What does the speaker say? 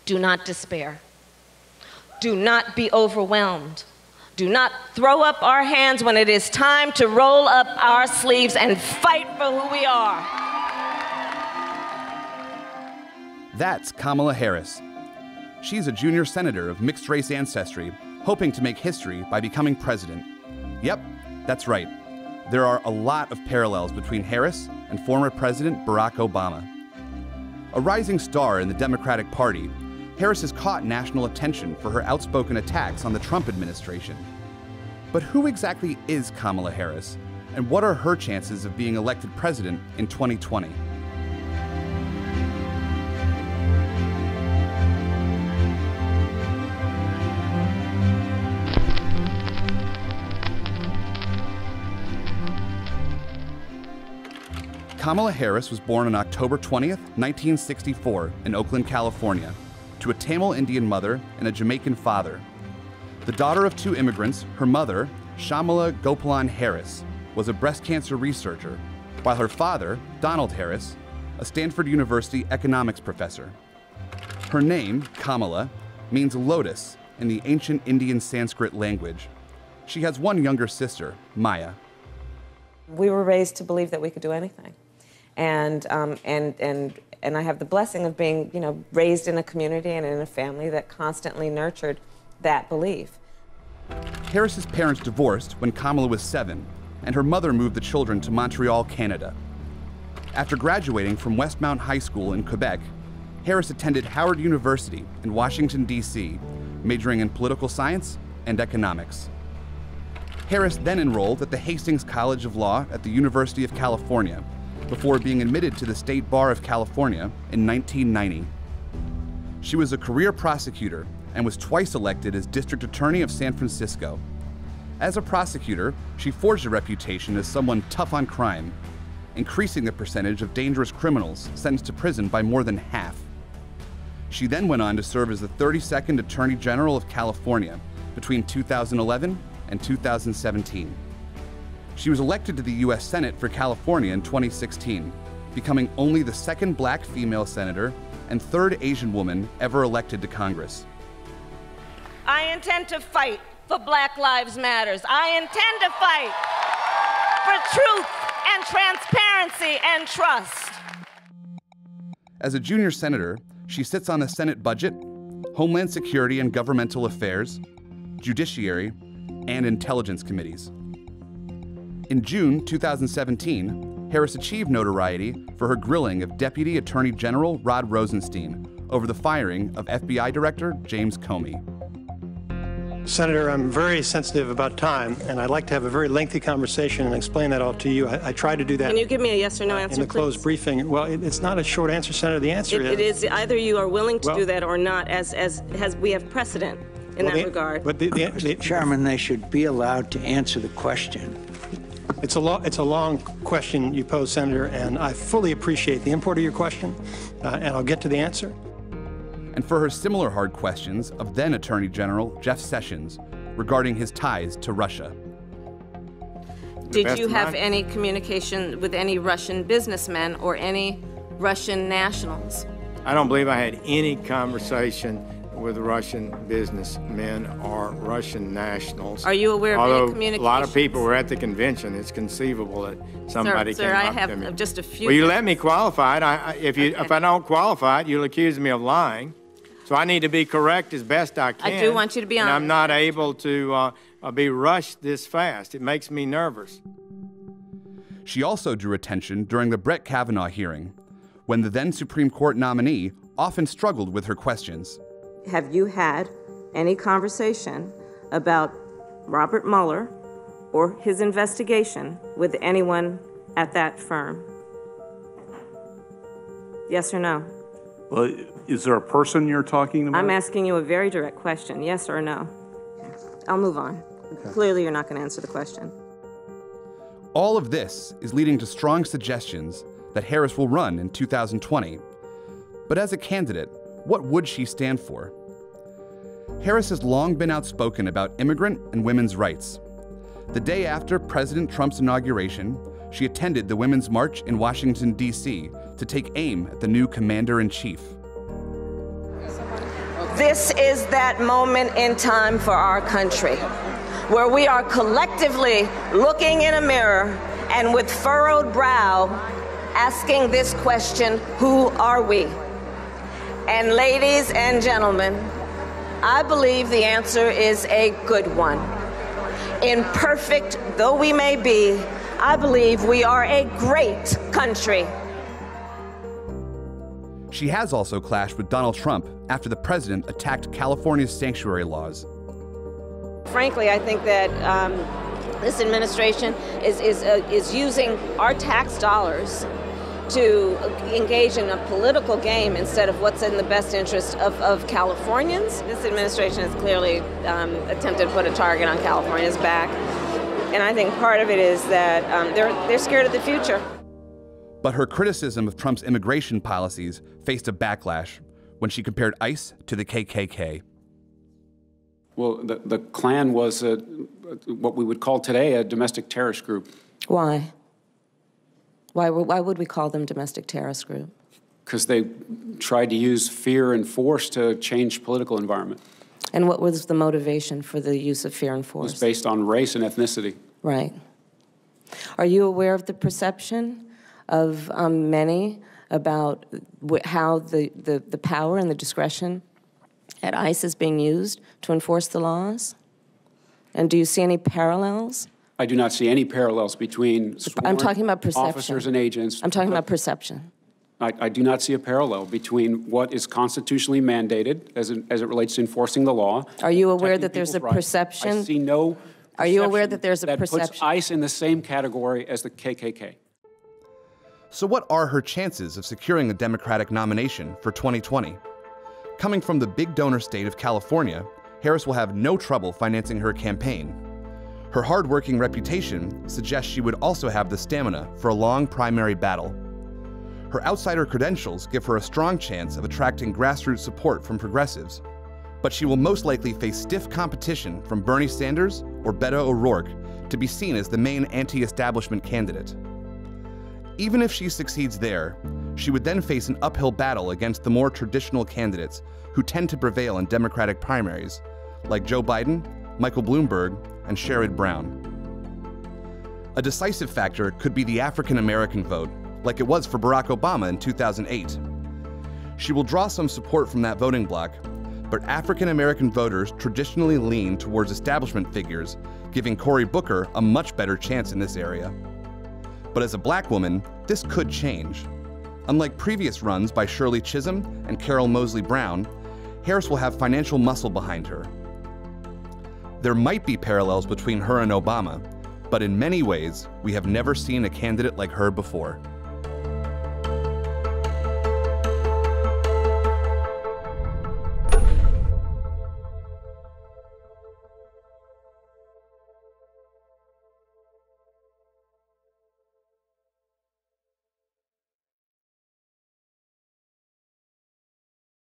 Do not despair. Do not be overwhelmed. Do not throw up our hands when it is time to roll up our sleeves and fight for who we are. That's Kamala Harris. She's a junior senator of mixed-race ancestry, hoping to make history by becoming president. Yep, that's right. There are a lot of parallels between Harris and former President Barack Obama. A rising star in the Democratic Party, Harris has caught national attention for her outspoken attacks on the Trump administration. But who exactly is Kamala Harris, and what are her chances of being elected president in 2020? Kamala Harris was born on October 20th, 1964, in Oakland, California, to a Tamil Indian mother and a Jamaican father. The daughter of two immigrants, her mother, Shamala Gopalan Harris, was a breast cancer researcher, while her father, Donald Harris, a Stanford University economics professor. Her name, Kamala, means lotus in the ancient Indian Sanskrit language. She has one younger sister, Maya. We were raised to believe that we could do anything. And I have the blessing of being, raised in a community and in a family that constantly nurtured that belief. Harris's parents divorced when Kamala was 7, and her mother moved the children to Montreal, Canada. After graduating from Westmount High School in Quebec, Harris attended Howard University in Washington, D.C., majoring in political science and economics. Harris then enrolled at the Hastings College of Law at the University of California, before being admitted to the State Bar of California in 1990. She was a career prosecutor and was twice elected as District Attorney of San Francisco. As a prosecutor, she forged a reputation as someone tough on crime, increasing the percentage of dangerous criminals sentenced to prison by more than half. She then went on to serve as the 32nd Attorney General of California between 2011 and 2017. She was elected to the U.S. Senate for California in 2016, becoming only the second black female senator and third Asian woman ever elected to Congress. I intend to fight for Black Lives Matter. I intend to fight for truth and transparency and trust. As a junior senator, she sits on the Senate Budget, Homeland Security and Governmental Affairs, Judiciary, and Intelligence Committees. In June 2017, Harris achieved notoriety for her grilling of Deputy Attorney General Rod Rosenstein over the firing of FBI Director James Comey. Senator, I'm very sensitive about time, and I'd like to have a very lengthy conversation and explain that all to you. I tried to do that. Can you give me a yes or no answer, in the closed briefing? Well, it's not a short answer, Senator. The answer is... It is either you are willing to do that or not, as we have precedent in that regard. But Mr. Chairman, they should be allowed to answer the question. It's a long question you pose, Senator, and I fully appreciate the import of your question, and I'll get to the answer. And for her similar hard questions of then Attorney General Jeff Sessions regarding his ties to Russia. Did you have any communication with any Russian businessmen or any Russian nationals? I don't believe I had any conversation with Russian businessmen or Russian nationals. Are you aware of any communication? A lot of people were at the convention. It's conceivable that somebody came up to me. Sir, I have just a few. Well, you let me qualify it. If I don't qualify it, you'll accuse me of lying. So I need to be correct as best I can. I do want you to be honest. And I'm not able to be rushed this fast. It makes me nervous. She also drew attention during the Brett Kavanaugh hearing, when the then Supreme Court nominee often struggled with her questions. Have you had any conversation about Robert Mueller or his investigation with anyone at that firm? Yes or no? Well, is there a person you're talking about? I'm asking you a very direct question, yes or no? I'll move on. Okay. Clearly you're not going to answer the question. All of this is leading to strong suggestions that Harris will run in 2020. But as a candidate, what would she stand for? Harris has long been outspoken about immigrant and women's rights. The day after President Trump's inauguration, she attended the Women's March in Washington, D.C. to take aim at the new commander-in-chief. This is that moment in time for our country where we are collectively looking in a mirror and with furrowed brow asking this question, who are we? And ladies and gentlemen, I believe the answer is a good one. Imperfect though we may be, I believe we are a great country. She has also clashed with Donald Trump after the president attacked California's sanctuary laws. Frankly, I think that this administration is using our tax dollars to engage in a political game instead of what's in the best interest of Californians. This administration has clearly attempted to put a target on California's back. And I think part of it is that they're scared of the future. But her criticism of Trump's immigration policies faced a backlash when she compared ICE to the KKK. Well, the Klan was what we would call today a domestic terrorist group. Why? Why would we call them domestic terrorist group? Because they tried to use fear and force to change political environment. And what was the motivation for the use of fear and force? It was based on race and ethnicity. Right. Are you aware of the perception of many about how the power and the discretion at ICE is being used to enforce the laws? And do you see any parallels? I do not see any parallels between sworn I'm talking about perception. officers and agents. I'm talking about perception. I do not see a parallel between what is constitutionally mandated as it relates to enforcing the law. Are you aware that there's a perception? I see no perception. Are you aware that there's a perception that puts ICE in the same category as the KKK? So what are her chances of securing a Democratic nomination for 2020? Coming from the big donor state of California, Harris will have no trouble financing her campaign. Her hard-working reputation suggests she would also have the stamina for a long primary battle. Her outsider credentials give her a strong chance of attracting grassroots support from progressives, but she will most likely face stiff competition from Bernie Sanders or Beto O'Rourke to be seen as the main anti-establishment candidate. Even if she succeeds there, she would then face an uphill battle against the more traditional candidates who tend to prevail in Democratic primaries, like Joe Biden, Michael Bloomberg, and Sherrod Brown. A decisive factor could be the African-American vote, like it was for Barack Obama in 2008. She will draw some support from that voting bloc, but African-American voters traditionally lean towards establishment figures, giving Cory Booker a much better chance in this area. But as a black woman, this could change. Unlike previous runs by Shirley Chisholm and Carol Moseley Brown, Harris will have financial muscle behind her. There might be parallels between her and Obama, but in many ways, we have never seen a candidate like her before.